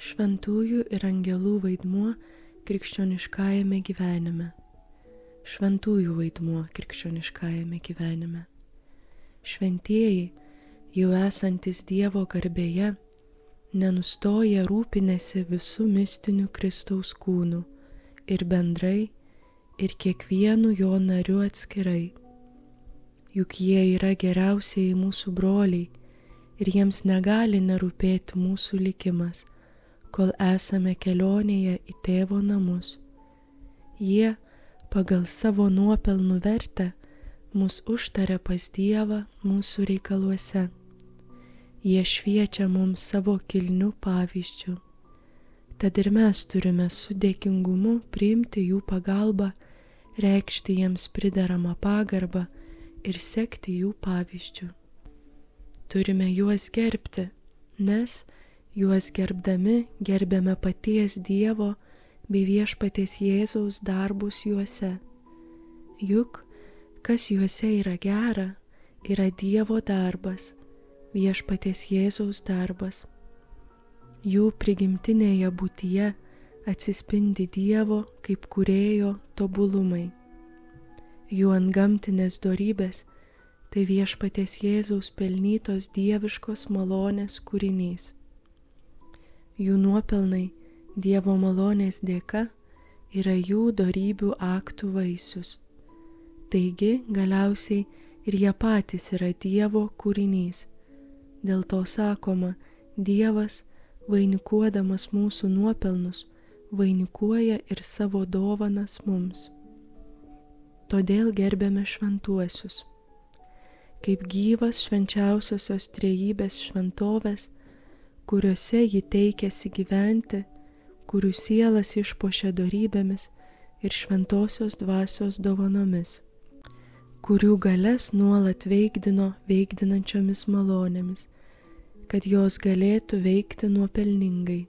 Šventųjų ir angelų vaidmuo krikščioniškajame gyvenime. Šventųjų vaidmuo krikščioniškajame gyvenime. Šventieji, jau esantis Dievo garbėje, nenustoja rūpinęsi visų mistinių Kristaus kūnų ir bendrai, ir kiekvienu jo nariu atskirai. Juk jie yra geriausiai mūsų broliai ir jiems negali nerūpėti mūsų likimas, kol esame kelionėje į Tėvo namus. Jie, pagal savo nuopelnų vertę, mus užtaria pas Dievą mūsų reikaluose. Jie šviečia mums savo kilniu pavyzdžiu. Tad ir mes turime su dėkingumu priimti jų pagalbą, reikšti jiems prideramą pagarbą ir sekti jų pavyzdžiu. Turime juos gerbti, nes juos gerbdami gerbėme paties Dievo bei Viešpaties Jėzaus darbus juose. Juk, kas juose yra gera, yra Dievo darbas, Viešpaties Jėzaus darbas. Jų prigimtinėje būtyje atsispindi Dievo kaip kūrėjo tobulumai. Jų antgamtinės dorybės tai Viešpaties Jėzaus pelnytos dieviškos malonės kūrinys. Jų nuopelnai Dievo malonės dėka yra jų dorybių aktų vaisius. Taigi, galiausiai ir jie patys yra Dievo kūrinys. Dėl to sakoma, Dievas, vainikuodamas mūsų nuopelnus, vainikuoja ir savo dovanas mums. Todėl gerbėme šventuosius. Kaip gyvas švenčiausiosios trejybės šventovės, kuriuose ji teikėsi gyventi, kurių sielas išpuošė dorybėmis ir šventosios dvasios dovanomis, kurių galias nuolat veikdino veikdinančiomis malonėmis, kad jos galėtų veikti nuopelningai.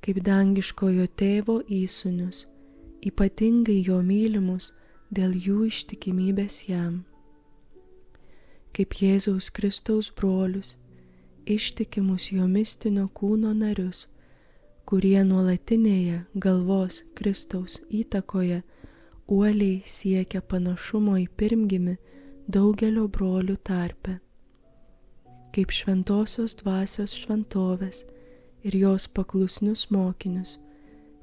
Kaip dangiškojo Tėvo įsūnius, ypatingai jo mylimus dėl jų ištikimybės jam. Kaip Jėzaus Kristaus brolius, ištikimus jo mistinio kūno narius, kurie nuolatinėje galvos Kristaus įtakoje uoliai siekia panašumo į pirmgimį daugelio brolių tarpe. Kaip šventosios dvasios šventovės ir jos paklusnius mokinius,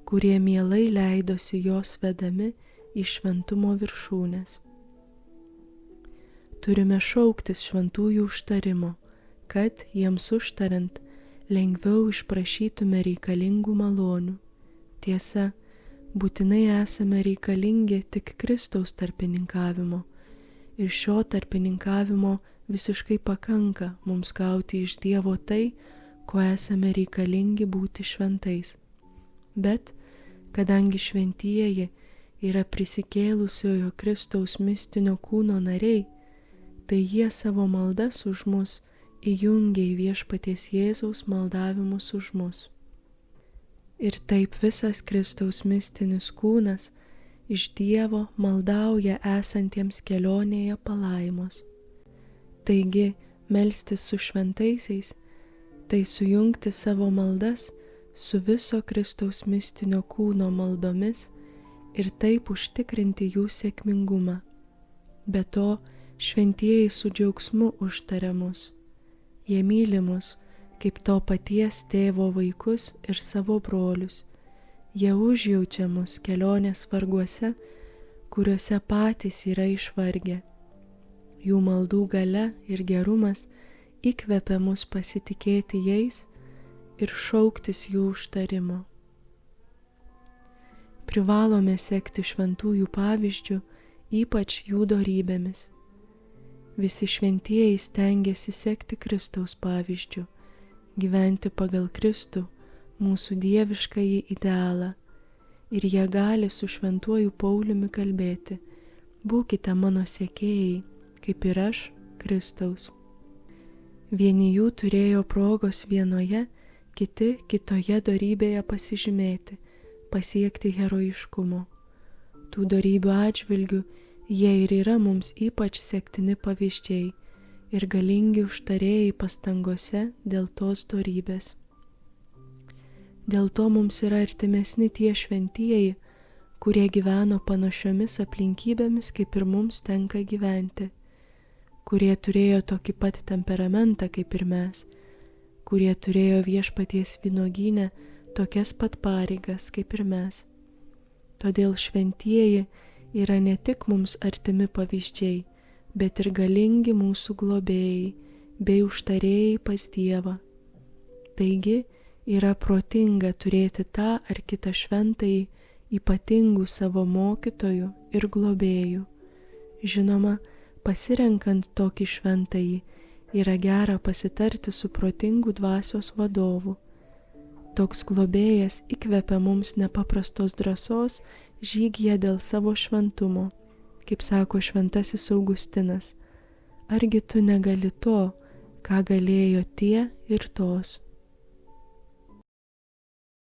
kurie mielai leidosi jos vedami į šventumo viršūnes. Turime šauktis šventųjų užtarimo, kad jiems užtariant lengviau išprašytume reikalingų malonių. Tiesa, būtinai esame reikalingi tik Kristaus tarpininkavimo ir šio tarpininkavimo visiškai pakanka mums gauti iš Dievo tai, ko esame reikalingi būti šventais. Bet, kadangi šventieji yra prisikėlusiojo Kristaus mistinio kūno nariai, tai jie savo maldas už mus įjungia į Viešpaties Jėzaus maldavimus už mus. Ir taip visas Kristaus mistinis kūnas iš Dievo maldauja esantiems kelionėje palaimos. Taigi, melstis su šventaisiais, tai sujungti savo maldas su viso Kristaus mistinio kūno maldomis ir taip užtikrinti jų sėkmingumą. Be to, šventieji su džiaugsmu užtaria mus. Jie myli mus kaip to paties Tėvo vaikus ir savo brolius. Jie užjaučia mus kelionės varguose, kuriuose patys yra išvargę. Jų maldų galia ir gerumas įkvepia mus pasitikėti jais ir šauktis jų užtarimo. Privalome sekti šventųjų pavyzdžių, ypač jų dorybėmis. Visi šventieji stengiasi sekti Kristaus pavyzdžiu, gyventi pagal Kristų, mūsų dieviškąjį idealą, ir jie gali su šventuoju Pauliumi kalbėti: būkite mano sekėjai, kaip ir aš Kristaus. Vieni jų turėjo progos vienoje, kiti kitoje dorybėje pasižymėti, pasiekti herojiškumo. Tų dorybių atžvilgių jie ir yra mums ypač sektini pavyzdžiai ir galingi užtarėjai pastangose dėl tos dorybės. Dėl to mums yra artimesni tie šventieji, kurie gyveno panašiomis aplinkybėmis, kaip ir mums tenka gyventi, kurie turėjo tokį pat temperamentą kaip ir mes, kurie turėjo viešpaties vynuogyne tokias pat pareigas kaip ir mes. Todėl šventieji yra ne tik mums artimi pavyzdžiai, bet ir galingi mūsų globėjai bei užtarėjai pas Dievą. Taigi yra protinga turėti tą ar kitą šventąjį ypatingų savo mokytojų ir globėjų. Žinoma, pasirenkant tokį šventąjį yra gera pasitarti su protingu dvasios vadovu. Toks globėjas įkvepia mums nepaprastos drąsos žygyje dėl savo šventumo, kaip sako šventasis Augustinas. Argi tu negali to, ką galėjo tie ir tos?